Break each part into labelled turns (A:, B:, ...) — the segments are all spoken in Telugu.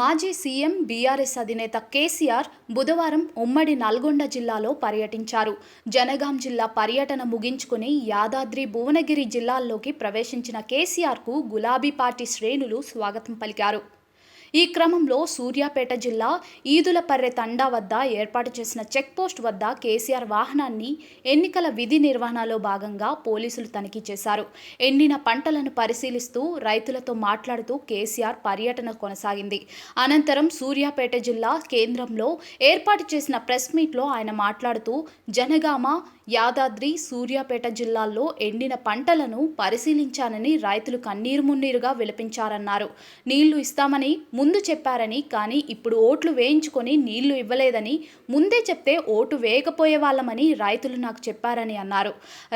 A: మాజీ సీఎం బీఆర్ఎస్ అధినేత కేసీఆర్ బుధవారం ఉమ్మడి నల్గొండ జిల్లాలో పర్యటించారు. జనగాం జిల్లా పర్యటన ముగించుకుని యాదాద్రి భువనగిరి జిల్లాల్లోకి ప్రవేశించిన కేసీఆర్కు గులాబీ పార్టీ శ్రేణులు స్వాగతం పలికారు. ఈ క్రమంలో సూర్యాపేట జిల్లా ఈదులపర్రె తండా వద్ద ఏర్పాటు చేసిన చెక్పోస్ట్ వద్ద కేసీఆర్ వాహనాన్ని ఎన్నికల విధి నిర్వహణలో భాగంగా పోలీసులు తనిఖీ చేశారు. ఎండిన పంటలను పరిశీలిస్తూ రైతులతో మాట్లాడుతూ కేసీఆర్ పర్యటన కొనసాగింది. అనంతరం సూర్యాపేట జిల్లా కేంద్రంలో ఏర్పాటు చేసిన ప్రెస్ మీట్లో ఆయన మాట్లాడుతూ జనగామ, యాదాద్రి, సూర్యాపేట జిల్లాల్లో ఎండిన పంటలను పరిశీలించానని రైతులు కన్నీరు మున్నీరుగా విలపించారన్నారు. నీళ్లు ఇస్తామని ముందు చెప్పారని, కానీ ఇప్పుడు ఓట్లు వేయించుకొని నీళ్లు ఇవ్వలేదని, ముందే చెప్తే ఓటు వేయకపోయే వాళ్ళమని రైతులు నాకు చెప్పారని అన్నారు.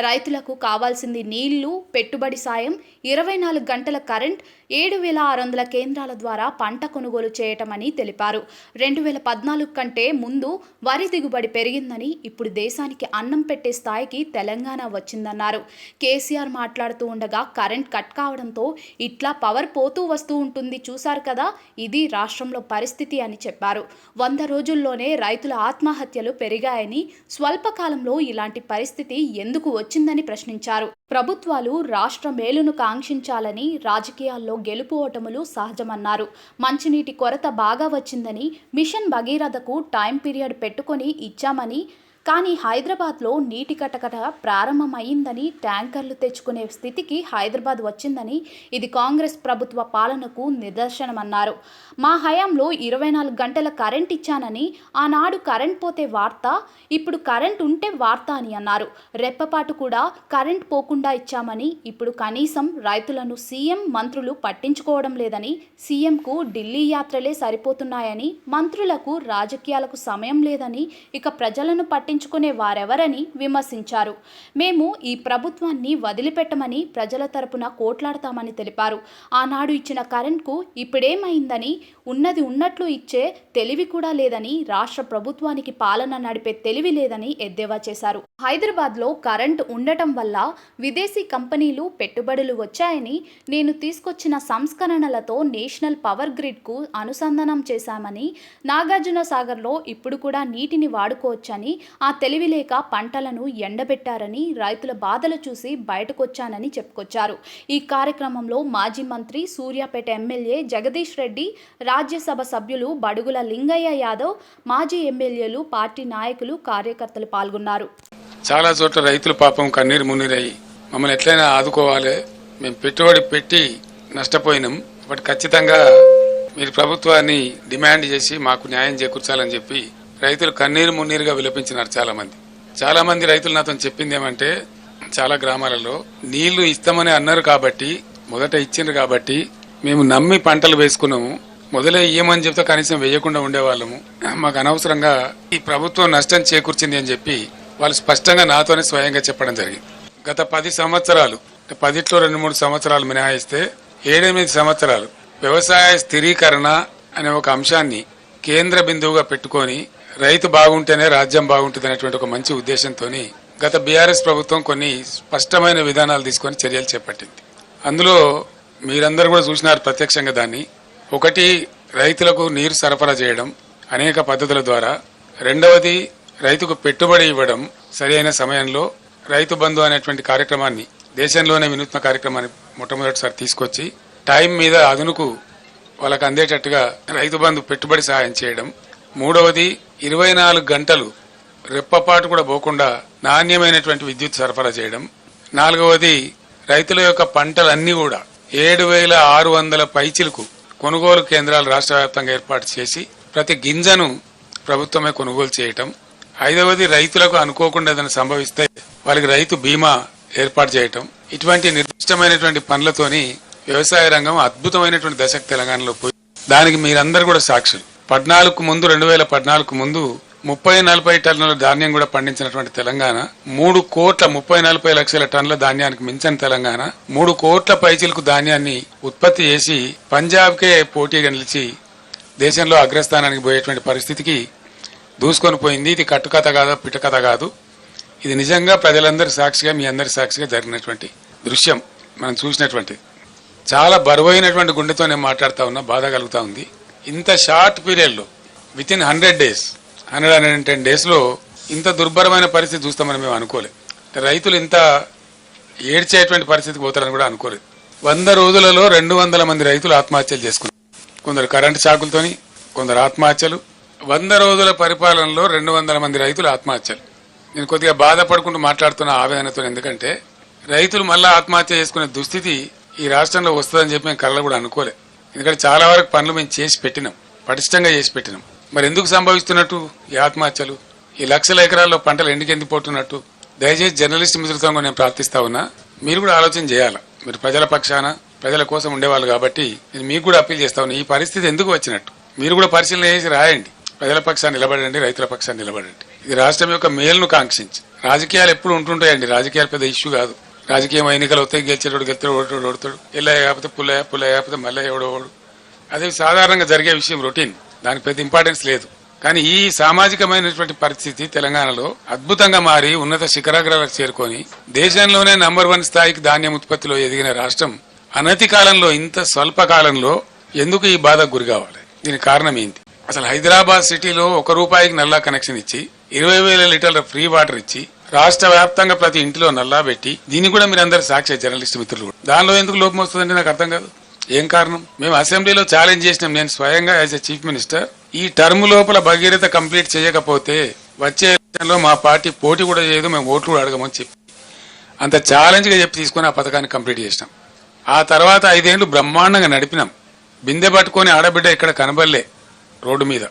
A: రైతులకు కావాల్సింది నీళ్లు, పెట్టుబడి సాయం, 24 గంటల కరెంట్, 7,600 కేంద్రాల ద్వారా పంట కొనుగోలు చేయటమని తెలిపారు. 2014 కంటే ముందు వరి దిగుబడి పెరిగిందని, ఇప్పుడు దేశానికి అన్నం పెట్టే స్థాయికి తెలంగాణ వచ్చిందన్నారు. కేసీఆర్ మాట్లాడుతూ ఉండగా కరెంట్ కట్ కావడంతో ఇట్లా పవర్ పోతూ వస్తూ ఉంటుంది చూశారు కదా, ఇది రాష్ట్రంలో పరిస్థితి అని చెప్పారు. 100 రోజుల్లోనే రైతుల ఆత్మహత్యలు పెరిగాయని, స్వల్పకాలంలో ఇలాంటి పరిస్థితి ఎందుకు వచ్చిందని ప్రశ్నించారు. ప్రభుత్వాలు రాష్ట్ర మేలును కాంక్షించాలని, రాజకీయాల్లో గెలుపు ఓటములు సహజమన్నారు. మంచినీటి కొరత బాగా వచ్చిందని, మిషన్ భగీరథకు టైం పీరియడ్ పెట్టుకొని ఇచ్చామని, కానీ హైదరాబాద్లో నీటి కటకట ప్రారంభమైందని, ట్యాంకర్లు తెచ్చుకునే స్థితికి హైదరాబాద్ వచ్చిందని, ఇది కాంగ్రెస్ ప్రభుత్వ పాలనకు నిదర్శనమన్నారు. మా హయాంలో 24 గంటల కరెంట్ ఇచ్చానని, ఆనాడు కరెంట్ పోతే వార్త, ఇప్పుడు కరెంట్ ఉంటే వార్త అని అన్నారు. రెప్పపాటు కూడా కరెంట్ పోకుండా ఇచ్చామని, ఇప్పుడు కనీసం రైతులను సీఎం, మంత్రులు పట్టించుకోవడం లేదని, సీఎంకు ఢిల్లీ యాత్రలే సరిపోతున్నాయని, మంత్రులకు రాజకీయాలకు సమయం లేదని, ఇక ప్రజలను పట్టించుకునే వారెవరని విమర్శించారు. మేము ఈ ప్రభుత్వాన్ని వదిలిపెట్టమని ప్రజల తరపున కోట్లాడతామని తెలిపారు. ఆనాడు ఇచ్చిన కరెంట్కు ఇప్పుడేమైందని, ఉన్నది ఉన్నట్లు ఇచ్చే తెలివి కూడా లేదని, రాష్ట్ర ప్రభుత్వానికి పాలన నడిపే తెలివి లేదని ఎద్దేవా చేశారు. హైదరాబాద్లో కరెంటు ఉండటం వల్ల విదేశీ కంపెనీలు పెట్టుబడులు వచ్చాయని, నేను తీసుకొచ్చిన సంస్కరణలతో నేషనల్ పవర్ గ్రిడ్కు అనుసంధానం చేశామని, నాగార్జున సాగర్లో ఇప్పుడు కూడా నీటిని వాడుకోవచ్చని, ఆ తెలివి లేక పంటలను ఎండబెట్టారని, రైతుల బాధలు చూసి బయటకొచ్చానని చెప్పుకొచ్చారు. ఈ కార్యక్రమంలో మాజీ మంత్రి, సూర్యాపేట ఎమ్మెల్యే జగదీష్ రెడ్డి, రాజ్యసభ సభ్యులు బడుగుల లింగయ్య యాదవ్, మాజీ ఎమ్మెల్యేలు, పార్టీ నాయకులు, కార్యకర్తలు పాల్గొన్నారు.
B: చాలా చోట్ల రైతులు పాపం కన్నీరు మున్నీరయ్యి మమ్మల్ని ఎట్లయినా ఆదుకోవాలి, మేము పెట్టుబడి పెట్టి నష్టపోయినాం, బట్ ఖచ్చితంగా మీరు ప్రభుత్వాన్ని డిమాండ్ చేసి మాకు న్యాయం చేకూర్చాలని చెప్పి రైతులు కన్నీరు మున్నీరుగా విలపించినారు. చాలా మంది రైతులు నాతో చెప్పింది ఏమంటే, చాలా గ్రామాలలో నీళ్లు ఇస్తామని అన్నారు కాబట్టి, మొదట ఇచ్చిండ్రు కాబట్టి మేము నమ్మి పంటలు వేసుకున్నాము, మొదలే ఇయ్యమని చెప్తే కనీసం వేయకుండా ఉండేవాళ్ళము, మాకు అనవసరంగా ఈ ప్రభుత్వం నష్టం చేకూర్చింది అని చెప్పి వాళ్ళు స్పష్టంగా నాతోనే స్వయంగా చెప్పడం జరిగింది. గత 10 సంవత్సరాలు, 10లో 2-3 సంవత్సరాలు మినహాయిస్తే 7-8 సంవత్సరాలు వ్యవసాయ స్థిరీకరణ అనే ఒక అంశాన్ని కేంద్ర బిందువుగా పెట్టుకొని రైతు బాగుంటేనే రాజ్యం బాగుంటుంది అనేటువంటి ఒక మంచి ఉద్దేశంతో గత బీఆర్ఎస్ ప్రభుత్వం కొన్ని స్పష్టమైన విధానాలు తీసుకొని చర్యలు చేపట్టింది. అందులో మీరందరూ కూడా చూసినారు ప్రత్యక్షంగా దాన్ని. ఒకటి, రైతులకు నీరు సరఫరా చేయడం అనేక పద్ధతుల ద్వారా. రెండవది, రైతుకు పెట్టుబడి ఇవ్వడం సరైన సమయంలో. రైతు బంధు అనేటువంటి కార్యక్రమాన్ని, దేశంలోనే వినూత్న కార్యక్రమాన్ని మొట్టమొదటిసారి తీసుకొచ్చి టైం మీద అదునుకు వాళ్ళకు అందేటట్టుగా రైతు బంధు పెట్టుబడి సహాయం చేయడం. మూడవది, 24 గంటలు రెప్పపాటు కూడా పోకుండా నాణ్యమైనటువంటి విద్యుత్ సరఫరా చేయడం. నాలుగవది, రైతుల యొక్క పంటలన్నీ కూడా 7,600 పైచిలకు కొనుగోలు కేంద్రాలు రాష్ట్ర వ్యాప్తంగా ఏర్పాటు చేసి ప్రతి గింజను ప్రభుత్వమే కొనుగోలు చేయటం. ఐదవది, రైతులకు అనుకోకుండా ఏదైనా సంభవిస్తే వాళ్ళకి రైతు బీమా ఏర్పాటు చేయటం. ఇటువంటి నిర్దిష్టమైనటువంటి పనులతోని వ్యవసాయ రంగం అద్భుతమైనటువంటి దశకు తెలంగాణలో పోయి, దానికి మీరందరూ కూడా సాక్షులు. 2014 ముందు 30-40 టన్నుల ధాన్యం కూడా పండించినటువంటి తెలంగాణ, 3,30,40 లక్షల టన్నుల ధాన్యానికి మించిన తెలంగాణ 3 కోట్ల పైచిలకు ధాన్యాన్ని ఉత్పత్తి చేసి పంజాబ్కే పోటీగా నిలిచి దేశంలో అగ్రస్థానానికి పోయేటువంటి పరిస్థితికి దూసుకొని పోయింది. ఇది కట్టుకథ కాదు, పిటకథ కాదు, ఇది నిజంగా ప్రజలందరి సాక్షిగా, మీ అందరి సాక్షిగా జరిగినటువంటి దృశ్యం మనం చూసినటువంటి. చాలా బరువైనటువంటి గుండెతో నేను మాట్లాడుతా ఉన్నా, బాధ కలుగుతా ఉంది. ఇంత షార్ట్ పీరియడ్లో విత్ ఇన్ 100 days 110 daysలో ఇంత దుర్భరమైన పరిస్థితి చూస్తామని మేము అనుకోలేదు. రైతులు ఇంత ఏడ్చేటువంటి పరిస్థితికి పోతారని కూడా అనుకోలేదు. 100 రోజులలో 200 మంది రైతులు ఆత్మహత్యలు చేసుకున్నారు. కొందరు కరెంటు షాకులతోని, కొందరు ఆత్మహత్యలు. 100 రోజుల పరిపాలనలో 200 మంది రైతులు ఆత్మహత్యలు. నేను కొద్దిగా బాధపడుకుంటూ మాట్లాడుతున్న ఆవేదనతో, ఎందుకంటే రైతులు మళ్ళా ఆత్మహత్య చేసుకునే దుస్థితి ఈ రాష్ట్రంలో వస్తుందని చెప్పి మేము కళ్ళ కూడా అనుకోలేదు. ఎందుకంటే చాలా వరకు పనులు మేము చేసి పెట్టినాం, పటిష్టంగా చేసి పెట్టినాం. మరి ఎందుకు సంభవిస్తున్నట్టు ఈ ఆత్మహత్యలు? ఈ లక్షల ఎకరాల్లో పంటలు ఎందుకు పోతున్నట్టు? దయచేసి జర్నలిస్ట్ మిత్రులతో నేను ప్రార్థిస్తా ఉన్నా, మీరు కూడా ఆలోచన చేయాలి. మీరు ప్రజల పక్షాన, ప్రజల కోసం ఉండేవాళ్ళు కాబట్టి నేను మీకు కూడా అప్పీల్ చేస్తా ఉన్నా, ఈ పరిస్థితి ఎందుకు వచ్చినట్టు మీరు కూడా పరిశీలన చేసి రాయండి. ప్రజల పక్షాన్ని నిలబడండి, రైతుల పక్షాన్ని నిలబడండి. ఇది రాష్ట్రం యొక్క మేలును కాంక్షించి. రాజకీయాలు ఎప్పుడు ఉంటుంటాయండి, రాజకీయాలు పెద్ద ఇష్యూ కాదు. రాజకీయం ఎన్నికలు వస్తాయి, గెలిచేటోడు గెలుతాడు, ఓడతాడు ఓడతాడు, ఎల్లయ్య కాకపోతే పుల్లయ్య, పుల్లయ్య కాకపోతే మల్లయ్య ఓడోడు. అది సాధారణంగా జరిగే విషయం, రొటీన్. దానికి పెద్ద ఇంపార్టెన్స్ లేదు. కానీ ఈ సామాజికమైనటువంటి పరిస్థితి తెలంగాణలో అద్భుతంగా మారి ఉన్నత శిఖరాగ్రాలకు చేరుకొని దేశంలోనే నంబర్ 1 స్థాయికి ధాన్యం ఉత్పత్తిలో ఎదిగిన రాష్ట్రం అనతి కాలంలో, ఇంత స్వల్ప కాలంలో ఎందుకు ఈ బాధకు గురి కావాలి? దీనికి కారణం ఏంటి? అసలు హైదరాబాద్ సిటీలో ₹1 నల్లా కనెక్షన్ ఇచ్చి 20,000 లీటర్ల ఫ్రీ వాటర్ ఇచ్చి రాష్ట్ర వ్యాప్తంగా ప్రతి ఇంటిలో నల్లా పెట్టి, దీన్ని కూడా మీరు అందరు సాక్షి జర్నలిస్ట్ మిత్రులు కూడా, దానిలో ఎందుకు లోపం వస్తుందంటే నాకు అర్థం కాదు. ఏం కారణం? మేము అసెంబ్లీలో ఛాలెంజ్ చేసినాం, నేను స్వయంగా యాజ్ ఎ చీఫ్ మినిస్టర్. ఈ టర్మ్ లోపల భగీరథ కంప్లీట్ చేయకపోతే వచ్చే ఎలక్షన్లో మా పార్టీ పోటీ కూడా చేయదు, మేము ఓట్లు కూడా అడగమని చెప్పి అంత ఛాలెంజ్ గా చెప్పి తీసుకుని ఆ పథకాన్ని కంప్లీట్ చేసినాం. ఆ తర్వాత 5 ఏళ్లు బ్రహ్మాండంగా నడిపినాం. బిందె పట్టుకొని ఆడబిడ్డ ఇక్కడ కనబడలే రోడ్డు మీద.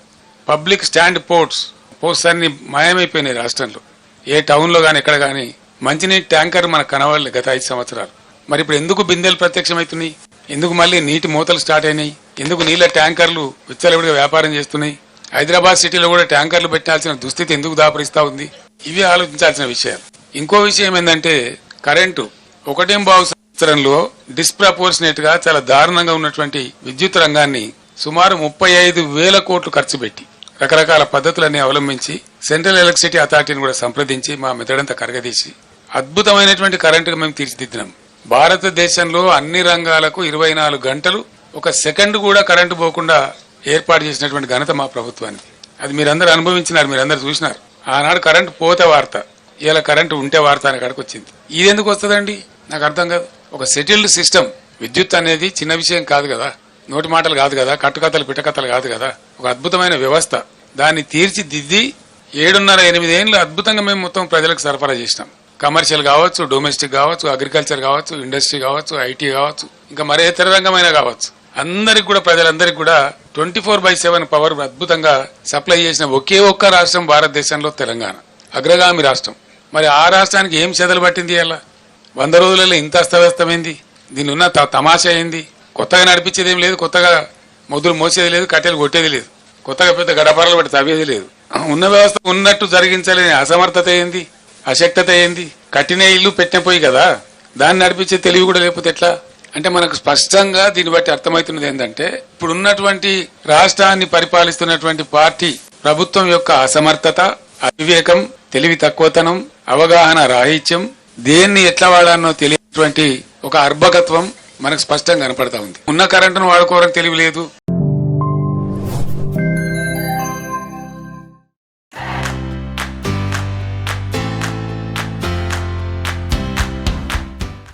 B: పబ్లిక్ స్టాండ్ పోస్ట్స్ అన్ని మాయమైపోయినాయి రాష్ట్రంలో. ఏ టౌన్ లో గానీ ఎక్కడ గానీ మంచినీటి ట్యాంకర్ మనకు కనబడలే గత 5 సంవత్సరాలు. మరి ఇప్పుడు ఎందుకు బిందెలు ప్రత్యక్షమవుతున్నాయి? ఎందుకు మళ్ళీ నీటి మూతలు స్టార్ట్ అయినాయి? ఎందుకు నీళ్ల ట్యాంకర్లు విచ్చలవిడిగా వ్యాపారం చేస్తున్నాయి? హైదరాబాద్ సిటీలో కూడా ట్యాంకర్లు పెట్టాల్సిన దుస్థితి ఎందుకు దాపరిస్తా ఉంది? ఇవి ఆలోచించాల్సిన విషయాలు. ఇంకో విషయం ఏంటంటే, కరెంటు 1.5 సంవత్సరంలో డిస్ప్రపోర్షనేట్ గా చాలా దారుణంగా ఉన్నటువంటి విద్యుత్ రంగాన్ని సుమారు 35,000 కోట్లు ఖర్చు పెట్టి రకరకాల పద్ధతులన్నీ అవలంబించి సెంట్రల్ ఎలక్ట్రిసిటీ అథారిటీని కూడా సంప్రదించి మా మెదడంతా కరగదీసి అద్భుతమైనటువంటి కరెంటుగా మేము తీర్చిదిద్దినాం. భారతదేశంలో అన్ని రంగాలకు 24 గంటలు 1 సెకండ్ కూడా కరెంటు పోకుండా ఏర్పాటు చేసినటువంటి ఘనత మా ప్రభుత్వానికి. అది మీరందరూ అనుభవించినారు, మీరందరూ చూసినారు. ఆనాడు కరెంటు పోతే వార్త, ఇలా కరెంటు ఉంటే వార్త అనే కాడికి వచ్చింది. ఇది ఎందుకు వస్తుందండి నాకు అర్థం కాదు. ఒక సెటిల్డ్ సిస్టమ్, విద్యుత్ అనేది చిన్న విషయం కాదు కదా, నోటి మాటలు కాదు కదా, కట్టుకథలు పిట్టకథలు కాదు కదా. ఒక అద్భుతమైన వ్యవస్థ, దాన్ని తీర్చిదిద్ది 7.5-8 ఏళ్ళు అద్భుతంగా మేము మొత్తం ప్రజలకు సరఫరా చేసినాం. కమర్షియల్ కావచ్చు, డొమెస్టిక్ కావచ్చు, అగ్రికల్చర్ కావచ్చు, ఇండస్ట్రీ కావచ్చు, ఐటీ కావచ్చు, ఇంకా మరే ఇతర రంగమైనా కావచ్చు, అందరికి కూడా, ప్రజలందరికీ కూడా 24/7 పవర్ అద్భుతంగా సప్లై చేసిన ఒకే ఒక్క రాష్ట్రం భారతదేశంలో తెలంగాణ, అగ్రగామి రాష్ట్రం. మరి ఆ రాష్ట్రానికి ఏం చెదలు పట్టింది? అలా 100 రోజులలో ఇంత అస్తవ్యస్తమైంది. దీని ఉన్న తమాషా ఏంది? కొత్తగా నడిపించేది ఏం లేదు, కొత్తగా మొదలు మోసేది లేదు, కట్టెలు కొట్టేది లేదు, కొత్తగా పెద్ద గడపరాలు పెట్టి తవ్వేది లేదు. ఉన్న వ్యవస్థ ఉన్నట్టు జరిగించలేని అసమర్థత ఏంది, అశక్తత ఏంది? కట్టిన ఇల్లు పెట్టిన పోయి కదా, దాన్ని నడిపించే తెలివి కూడా లేకపోతే ఎట్లా? అంటే మనకు స్పష్టంగా దీన్ని బట్టి అర్థమవుతున్నది ఏంటంటే, ఇప్పుడు ఉన్నటువంటి రాష్ట్రాన్ని పరిపాలిస్తున్నటువంటి పార్టీ ప్రభుత్వం యొక్క అసమర్థత, అవివేకం, తెలివి తక్కువతనం, అవగాహన రాహిత్యం, దేన్ని ఎట్లా వాడానో తెలియనటువంటి ఒక అర్భకత్వం మనకు స్పష్టంగా కనపడతా ఉంది. ఉన్న కరెంటును వాడుకోవడానికి తెలివి లేదు,